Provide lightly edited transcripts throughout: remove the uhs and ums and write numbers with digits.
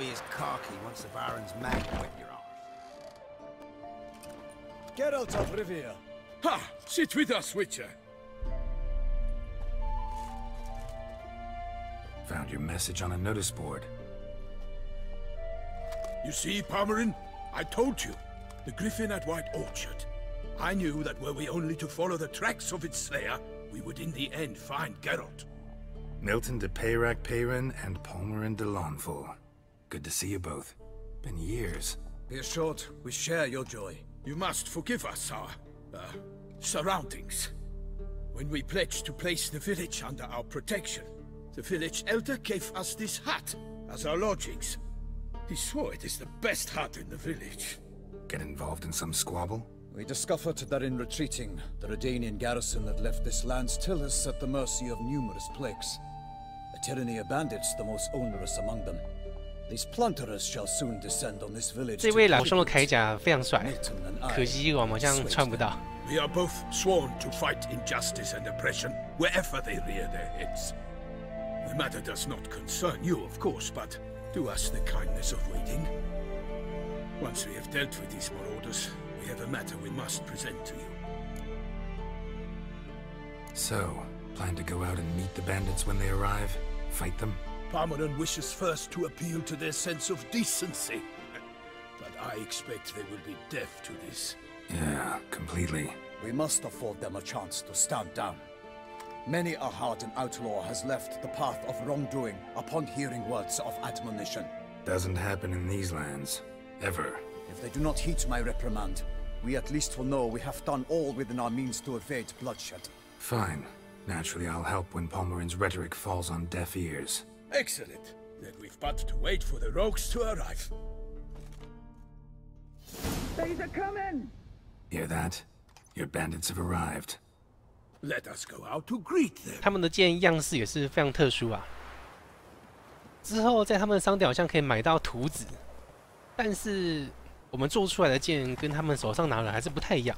be as cocky once the Baron's mag whip your arse. Geralt of Rivia. Ha! Sit with us, Witcher. Found your message on a notice board. You see, Palmerin? I told you. The griffin at White Orchard. I knew that were we only to follow the tracks of its slayer, we would in the end find Geralt. Milton de Peyrac Peyran and Palmerin de Lawnful. Good to see you both. Been years. Be assured, we share your joy. You must forgive us our, surroundings. When we pledged to place the village under our protection, the village elder gave us this hut as our lodgings. He swore it is the best hut in the village. Get involved in some squabble? We discovered that in retreating, the Redanian garrison that left this land still is at the mercy of numerous plagues. A tyranny of bandits, the most onerous among them. These plunderers shall soon descend on this village. 这位老兄的铠甲非常帅，可惜我们好像穿不到。 We are both sworn to fight injustice and oppression wherever they rear their heads. The matter does not concern you, of course, but do us the kindness of waiting. Once we have dealt with these marauders, we have a matter we must present to you. So, plan to go out and meet the bandits when they arrive? Fight them? Palmerin wishes first to appeal to their sense of decency. But I expect they will be deaf to this. Yeah, completely. We must afford them a chance to stand down. Many a hardened outlaw has left the path of wrongdoing upon hearing words of admonition. Doesn't happen in these lands. Ever. If they do not heed my reprimand, we at least will know we have done all within our means to evade bloodshed. Fine. Naturally, I'll help when Palmerin's rhetoric falls on deaf ears. Excellent. Then we've but to wait for the rogues to arrive. They's a coming! Hear that? Your bandits have arrived. Let us go out to greet them. 他们的剑样式也是非常特殊啊。之后在他们的商店好像可以买到图纸，但是我们做出来的剑跟他们手上拿的还是不太一样，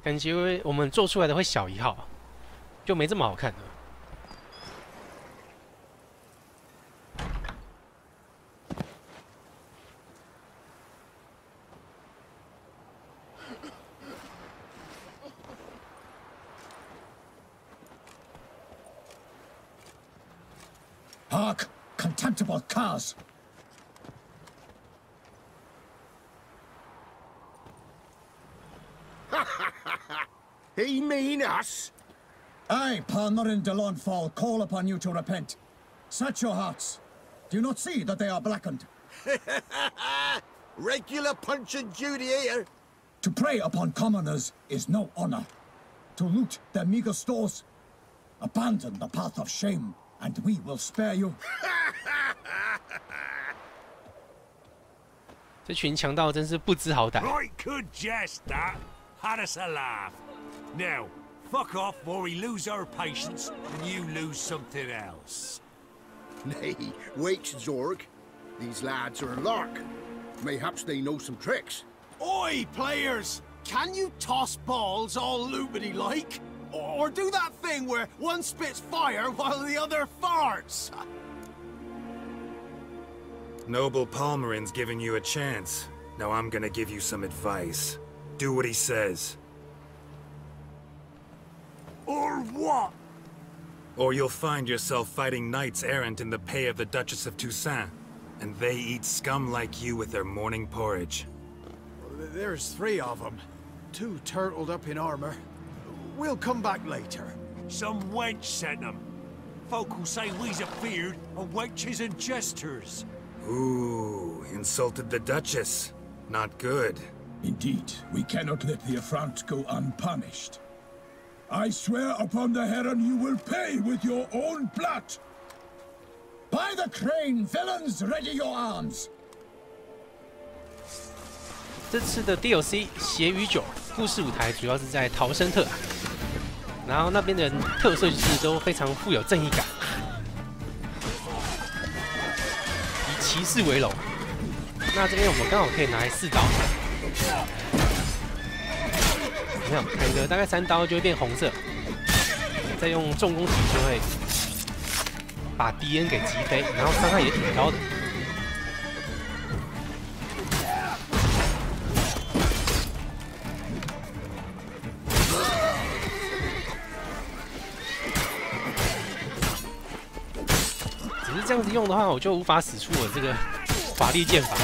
感觉我们做出来的会小一号，就没这么好看了。 Hark, contemptible curs! He mean us? I, Palmerin de Lawnfall, call upon you to repent. Set your hearts. Do you not see that they are blackened? Regular Punch and Judy here. To prey upon commoners is no honor. To loot their meager stores, abandon the path of shame, and we will spare you. 这群强盗真是不知好歹。 Right good jest, that. Had us a laugh. Now, fuck off or we lose our patience and you lose something else. Nay, wait, Zorg. These lads are a lark. Mayhaps they know some tricks. Oi, players! Can you toss balls all loopity like? Or do that thing where one spits fire while the other farts? Noble Palmerin's giving you a chance. Now I'm gonna give you some advice. Do what he says. Or what? Or you'll find yourself fighting knights errant in the pay of the Duchess of Toussaint. And they eat scum like you with their morning porridge. There's 3 of them. 2 turtled up in armor. We'll come back later. Some wench sent them. Folk will say we's afeard of wenches and jesters. Ooh, insulted the Duchess. Not good. Indeed, we cannot let the affront go unpunished. I swear upon the Heron you will pay with your own blood! By the crane, villains, ready your arms! 这次的 DLC《血与酒》故事舞台主要是在逃生特，然后那边的人特色就是都非常富有正义感，以骑士为荣。那这边我们刚好可以拿来4刀，没有砍个大概3刀就会变红色，再用重攻击就会把敌人给击飞，然后伤害也挺高的。只是这样子用的话，我就无法使出我这个法力剑法。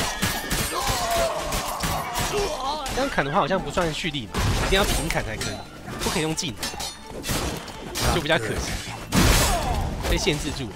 这样砍的话好像不算蓄力嘛，一定要平砍才可以，不可以用技能，就比较可惜，被限制住了。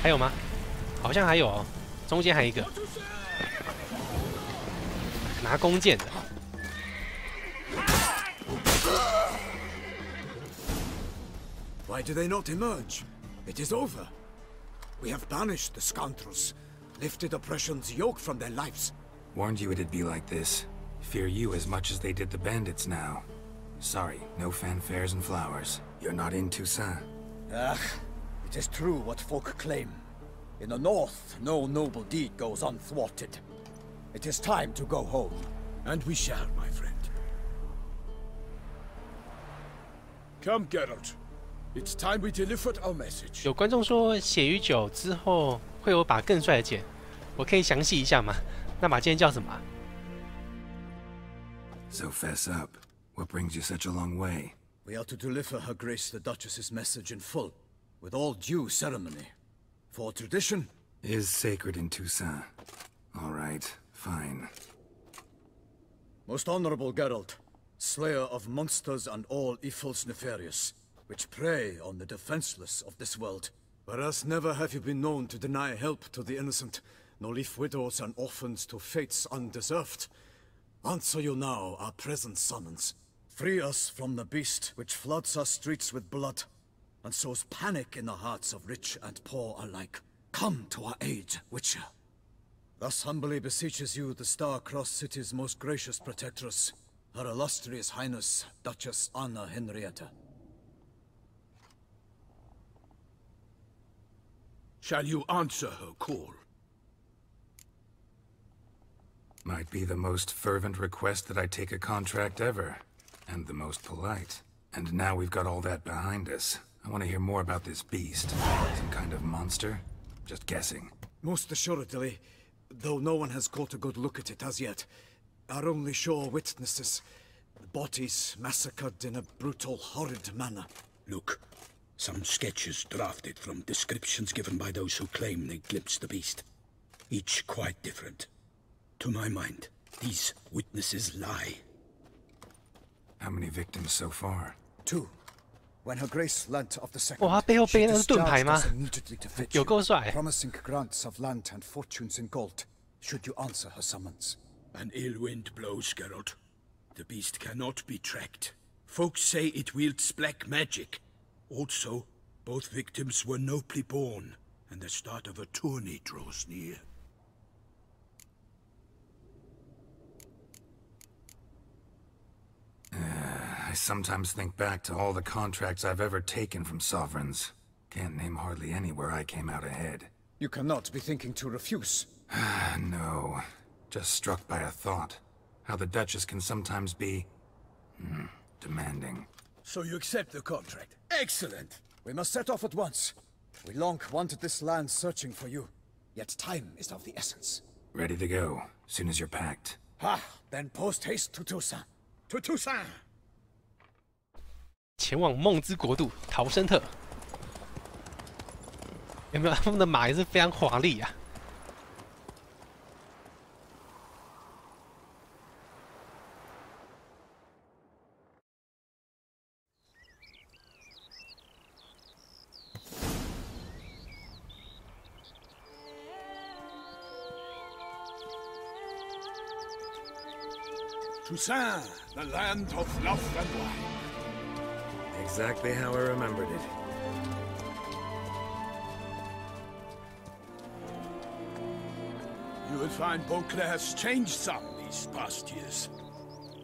还有吗？好像还有哦，中间还有一个拿弓箭的。Why do they not emerge? It is over. We have banished the scoundrels, lifted oppression's yoke from their lives. Warned you it'd be like this. Fear you as much as they did the bandits now. Sorry, no fanfares and flowers. You're not in Toussaint. Ah, it is true what folk claim. In the north, no noble deed goes unthwarted. It is time to go home. And we shall, my friend. Come, Geralt. It's time we delivered our message. 有观众说血与酒之后会有把更帅的剑，我可以详细一下吗？那把剑叫什么啊？ So fess up. What brings you such a long way? We are to deliver Her Grace the Duchess's message in full, with all due ceremony. For tradition is sacred in Toussaint. All right, fine. Most honorable Geralt, slayer of monsters and all evils nefarious, which prey on the defenseless of this world. Whereas never have you been known to deny help to the innocent, nor leave widows and orphans to fates undeserved. Answer you now our present summons. Free us from the beast which floods our streets with blood, and sows panic in the hearts of rich and poor alike. Come to our aid, Witcher. Thus humbly beseeches you the Star-Crossed City's most gracious protectress, Her Illustrious Highness, Duchess Anna Henrietta. Shall you answer her call? Might be the most fervent request that I take a contract ever, and the most polite. And now we've got all that behind us. I want to hear more about this beast. Some kind of monster? Just guessing. Most assuredly, though no one has caught a good look at it as yet. Our only sure witnesses. Bodies massacred in a brutal, horrid manner. Look, some sketches drafted from descriptions given by those who claim they glimpsed the beast. Each quite different. To my mind, these witnesses lie. How many victims so far? 2. When Her Grace learnt of the second, 哇，他背后背那是 she 盾牌 discharged 吗 us？ immediately to fetch 有 you, 够帅！ promising grants of land and fortunes in gold, should you answer her summons. An ill wind blows, Geralt. The beast cannot be tracked. Folks say it wields black magic. Also, both victims were nobly born, and the start of a tourney draws near. I sometimes think back to all the contracts I've ever taken from sovereigns. Can't name hardly any where I came out ahead. You cannot be thinking to refuse. No. Just struck by a thought. How the Duchess can sometimes be... demanding. So you accept the contract. Excellent! We must set off at once. We long wanted this land searching for you. Yet time is of the essence. Ready to go, soon as you're packed. Ah, then post haste to Toussaint. To Toussaint! 前往梦之国度逃生特。有没有？他们的马也是非常华丽啊。Toussaint, the land of love and wine. Exactly how I remembered it. You will find Beauclair has changed some these past years.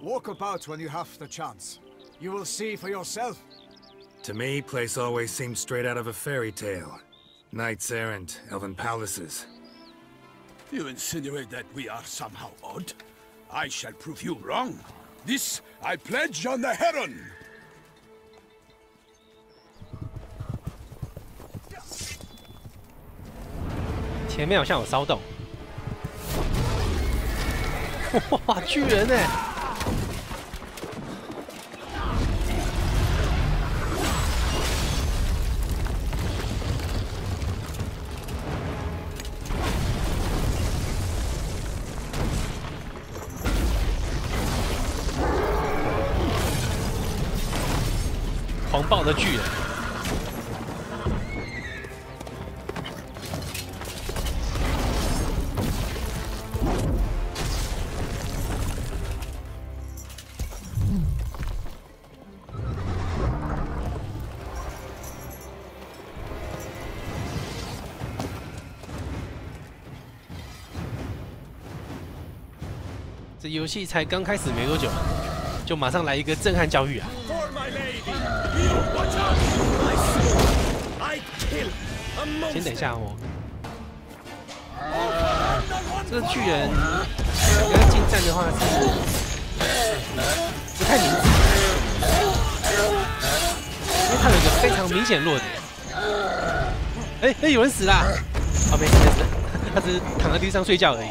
Walk about when you have the chance. You will see for yourself. To me, place always seemed straight out of a fairy tale. Knights errant, elven palaces, You insinuate that we are somehow odd? I shall prove you wrong. This I pledge on the Heron. 前面好像有骚动。哇，巨人呢？狂暴的巨人。 这游戏才刚开始没多久，就马上来一个震撼教育啊！先等一下哦，这个巨人跟他近战的话是不太明智，因为他有一个非常明显弱点。哎，有人死啦！哦，没事，他只是躺在地上睡觉而已。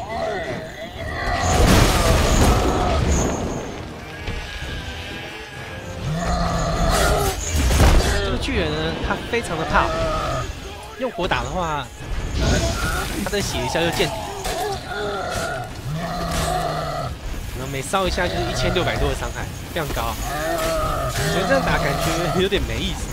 巨人呢，他非常的怕，用火打的话，他的血一下就见底，然后每烧一下就是1600多的伤害，非常高。所以这样打感觉有点没意思。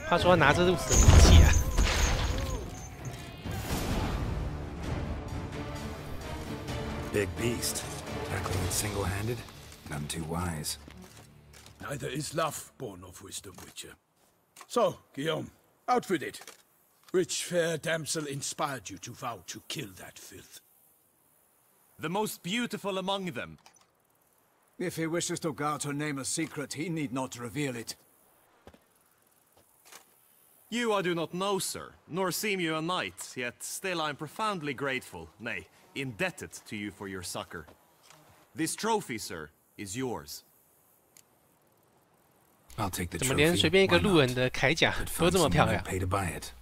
话说拿着如此的武器啊！ Big beast. Tackling it single-handed? None too wise. Neither is love born of wisdom, Witcher. So, Guillaume, outfitted. Which fair damsel inspired you to vow to kill that filth? The most beautiful among them. If he wishes to guard her name a secret, he need not reveal it. You I do not know, sir, nor seem you a knight, yet still I am profoundly grateful, nay, indebted to you for your succor. This trophy, sir, is yours. I'll take the 怎么连随便一个路人的铠甲都这么漂亮？ Pay to buy it.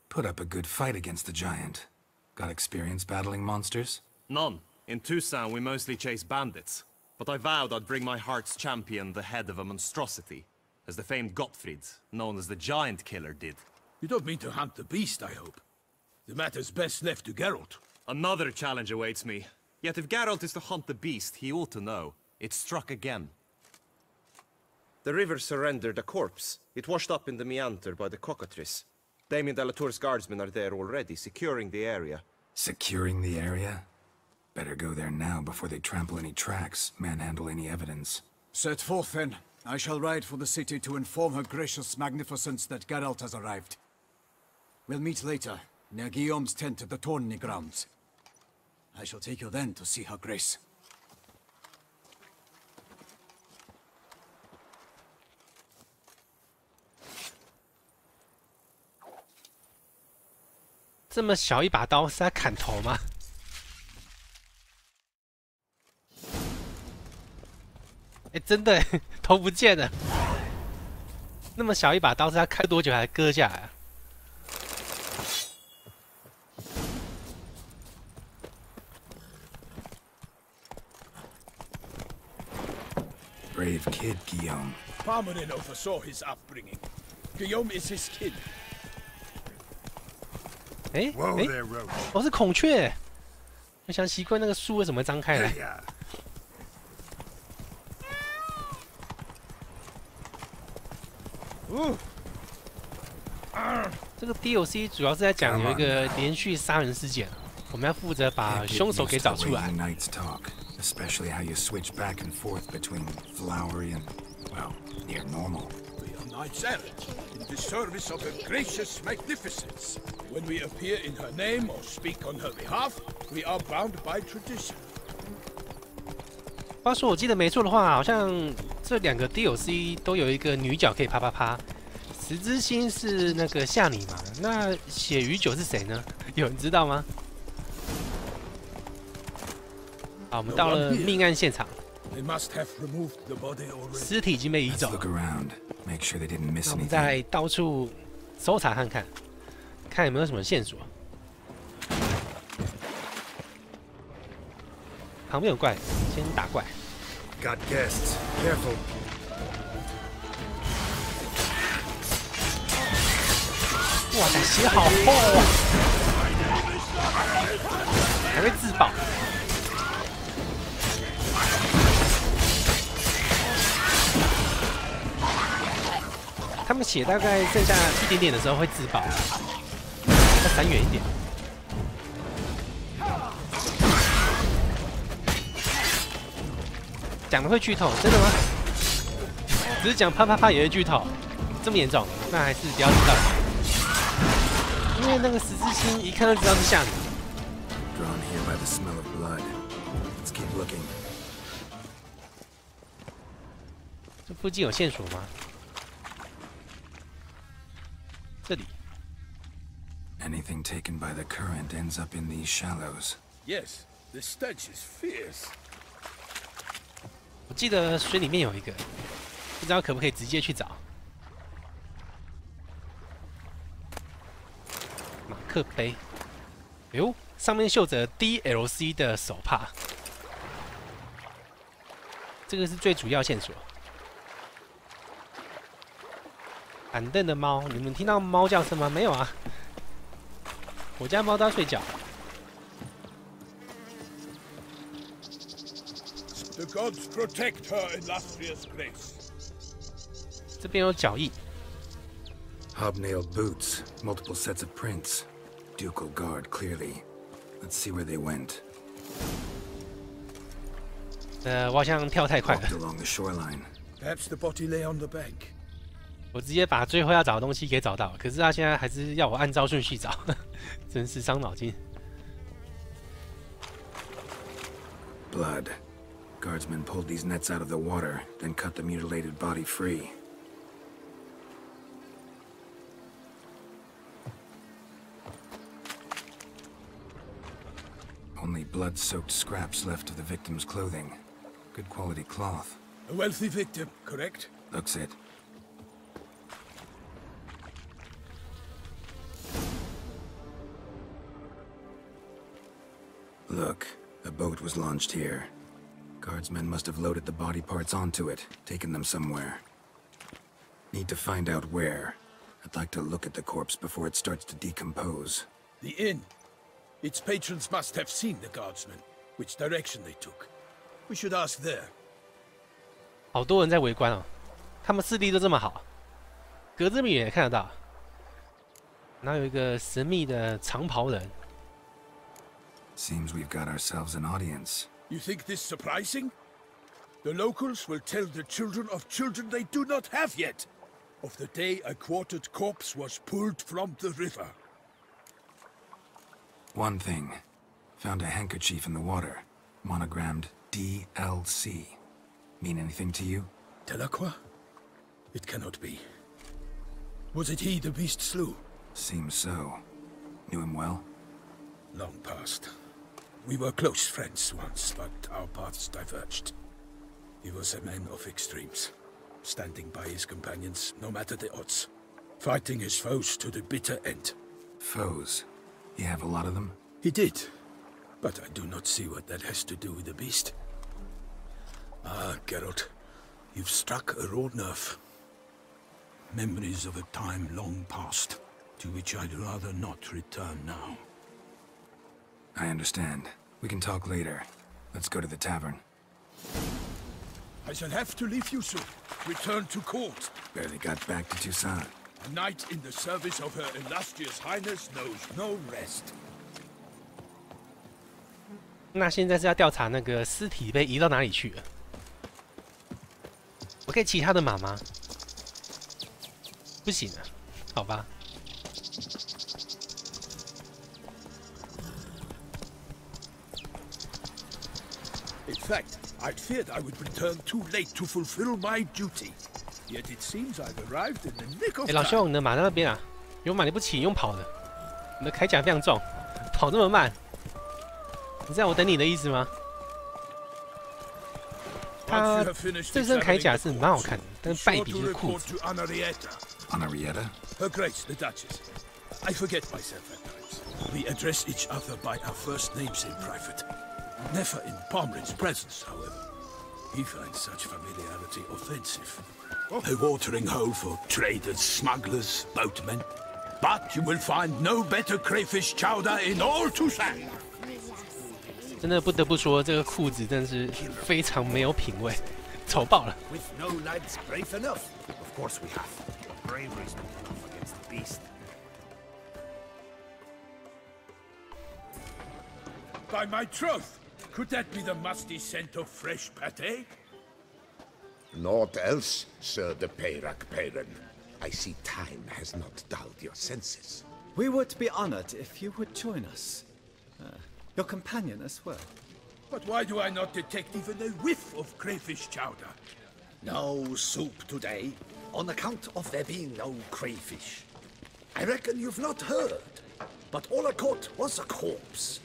Put up a good fight against the giant. Got experience battling monsters? None. In Toussaint we mostly chase bandits, but I vowed I'd bring my heart's champion the head of a monstrosity, as the famed Gottfried, known as the Giant Killer, did. You don't mean to hunt the beast, I hope. The matter's best left to Geralt. Another challenge awaits me. Yet if Geralt is to hunt the beast, he ought to know. It struck again. The river surrendered a corpse. It washed up in the meander by the cockatrice. Damien de la Tour's guardsmen are there already, securing the area. Securing the area? Better go there now before they trample any tracks, manhandle any evidence. Set forth then. I shall ride for the city to inform her gracious magnificence that Geralt has arrived. We'll meet later, near Guillaume's tent at the Tourney grounds. I shall take you then to see her grace. 这么小一把刀是在砍头吗？哎，真的，头不见了。那么小一把刀是要开多久才割下来啊？ Brave kid, Guillaume. Parmanin oversaw his upbringing. Guillaume is his kid. 哎，哦，是孔雀。我想奇怪那个树为什么张开来？这个 DLC 主要是在讲有一个连续杀人事件，我们要负责把凶手给找出来。 Especially how you switch back and forth between flowery and, well, near normal. We are myself, in the service of her gracious magnificence. When we appear in her name or speak on her behalf, we are bound by tradition. 话说，我记得没错的话，好像这2个 DLC 都有一个女角可以啪啪啪。十之星是那个夏米嘛？那血与酒是谁呢？有人知道吗？好，我们到了命案现场。 尸体已经被移走了。那我们再到处搜查看看，看有没有什么线索。旁边有怪，先打怪。Got guests. Careful. 哇塞，血好厚啊！还会自爆。 他们血大概剩下一点点的时候会自爆，要闪远一点。讲的会剧透，真的吗？只是讲啪啪啪也会剧透，这么严重？那还是不要知道，因为那个十字星一看就知道是夏米。这附近有线索吗？ 这里。 Anything taken by the current ends up in these shallows. Yes, the stench is fierce. 我记得水里面有一个，不知道可不可以直接去找。马克杯，哎呦，上面绣着 DLC 的手帕，这个是最主要线索。 板凳的猫，你们听到猫叫声吗？没有啊，我家猫都要睡觉。The gods protect her illustrious grace. 这边有脚印。Hobnailed boots, multiple sets of prints, ducal guard clearly. Let's see where they went. 我好像跳太快了。 Along the shoreline. Perhaps the body lay on the bank. 我直接把最后要找的东西给找到，可是他现在还是要我按照顺序找，真是伤脑筋。Blood. Guardsmen pulled these nets out of the water, then cut the mutilated body free. Only blood-soaked scraps left of the victim's clothing. Good quality cloth. A wealthy victim, correct? Looks it. Look, a boat was launched here. Guardsmen must have loaded the body parts onto it, taken them somewhere. Need to find out where. I'd like to look at the corpse before it starts to decompose. The inn. Its patrons must have seen the guardsmen, which direction they took. We should ask there. 好多人在围观哦，他们视力都这么好，隔这么远也看得到。然后有一个神秘的长袍人。 Seems we've got ourselves an audience. You think this surprising? The locals will tell the children of children they do not have yet, of the day a quartered corpse was pulled from the river. One thing. Found a handkerchief in the water. Monogrammed DLC. Mean anything to you? Delacroix? It cannot be. Was it he the beast slew? Seems so. Knew him well? Long past. We were close friends once, but our paths diverged. He was a man of extremes, standing by his companions no matter the odds, fighting his foes to the bitter end. Foes? You have a lot of them? He did, but I do not see what that has to do with the beast. Ah, Geralt, you've struck a raw nerve. Memories of a time long past, to which I'd rather not return now. I understand. We can talk later. Let's go to the tavern. I shall have to leave you soon. Return to court. Barely got back to Toussaint. A knight in the service of her illustrious highness knows no rest. 那现在是要调查那个尸体被移到哪里去了？我可以骑他的马吗？不行啊，好吧。In fact, I feared I would return too late to fulfill my duty. Yet it seems I've arrived in the nick of 老 time. 兄，你的马在那边啊，有马你不骑，用跑的。你的铠甲非常重，跑这么慢，你知道我等你的意思吗？他这身铠甲是蛮好看的，但是败笔就是裤子。Anarietta? Her Grace, the Duchess. I forget myself at times. We address each other by our first names in private. Never in Pomrin's presence, however. He finds such familiarity offensive. A watering hole for traders, smugglers, boatmen. But you will find no better crayfish chowder in all Tucson. 真的不得不说，这个裤子真的是非常没有品味，丑爆了。With no lads brave enough. Of course we have. Bravery's not enough against the beast. By my troth, could that be the musty scent of fresh pate? Naught else, Sir de Peyrac-Peyran. I see time has not dulled your senses. We would be honored if you would join us. Your companion as well. But why do I not detect even a whiff of crayfish chowder? No soup today, on account of there being no crayfish. I reckon you've not heard, but all I caught was a corpse.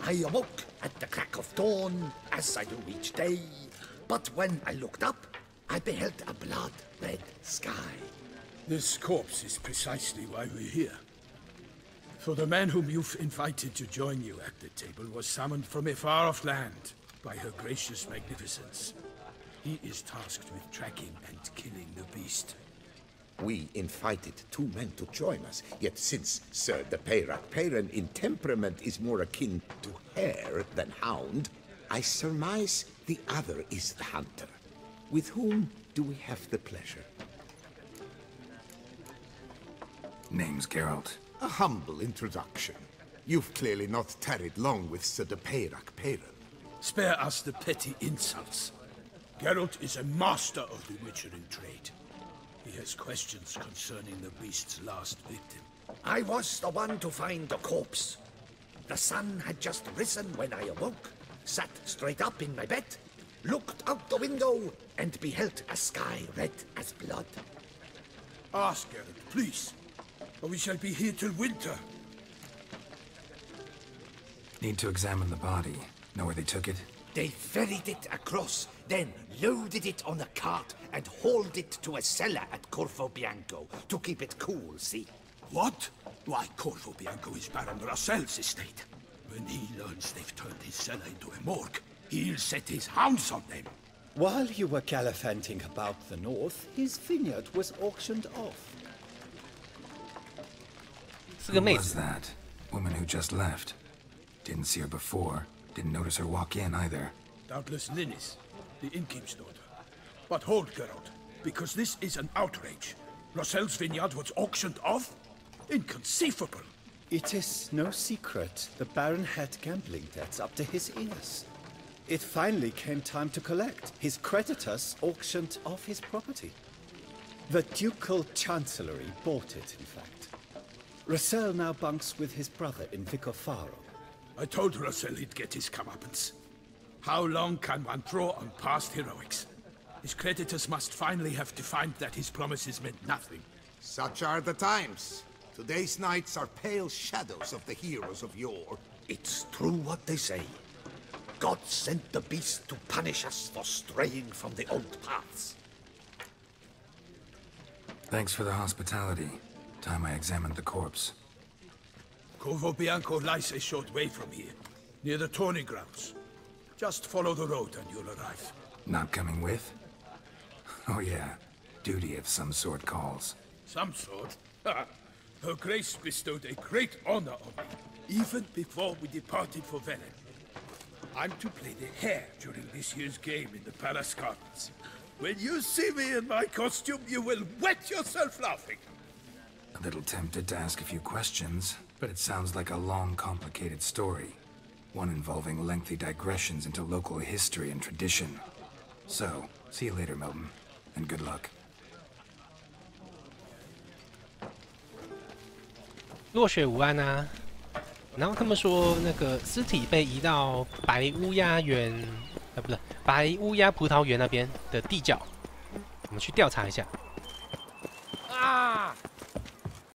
I awoke at the crack of dawn, as I do each day, but when I looked up, I beheld a blood-red sky. This corpse is precisely why we're here. For the man whom you've invited to join you at the table was summoned from a far-off land by her gracious magnificence. He is tasked with tracking and killing the beast. We invited 2 men to join us, yet since Sir de Peyrac-Peyran in temperament is more akin to hare than hound, I surmise the other is the hunter. With whom do we have the pleasure? Name's Geralt. A humble introduction. You've clearly not tarried long with Sir de Peyrac-Peyran. Spare us the petty insults. Geralt is a master of the witchering trade. He has questions concerning the beast's last victim. I was the one to find the corpse. The sun had just risen when I awoke, sat straight up in my bed, looked out the window, and beheld a sky red as blood. Ask Geralt, please, or we shall be here till winter. Need to examine the body. Know where they took it? They ferried it across, then loaded it on a cart and hauled it to a cellar at Corvo Bianco to keep it cool, see? What? Why, Corvo Bianco is Baron Russell's estate. When he learns they've turned his cellar into a morgue, he'll set his hounds on them. While you were gallivanting about the north, his vineyard was auctioned off. Who was that? Woman who just left. Didn't see her before. Didn't notice her walk in either. Doubtless Ninnis, the innkeep's daughter. But hold, Geralt, because this is an outrage. Russell's vineyard was auctioned off? Inconceivable! It is no secret the Baron had gambling debts up to his ears. It finally came time to collect. His creditors auctioned off his property. The Ducal Chancellery bought it, in fact. Russell now bunks with his brother in Vicofaro. I told Russell he'd get his comeuppance. How long can one draw on past heroics? His creditors must finally have to find that his promises meant nothing. Such are the times. Today's knights are pale shadows of the heroes of yore. It's true what they say. God sent the beast to punish us for straying from the old paths. Thanks for the hospitality. Time I examined the corpse. Corvo Bianco lies a short way from here, near the tourney grounds. Just follow the road and you'll arrive. Not coming with? Oh yeah, duty of some sort calls. Some sort? Her Grace bestowed a great honor on me, even before we departed for Velen. I'm to play the hare during this year's game in the Palace Gardens. When you see me in my costume, you will wet yourself laughing. A little tempted to ask a few questions, but it sounds like a long, complicated story. One involving lengthy digressions into local history and tradition. So, see you later, Milton, and good luck. 落雪无安啊。然后他们说那个尸体被移到白乌鸦园，不是白乌鸦葡萄园那边的地窖，我们去调查一下。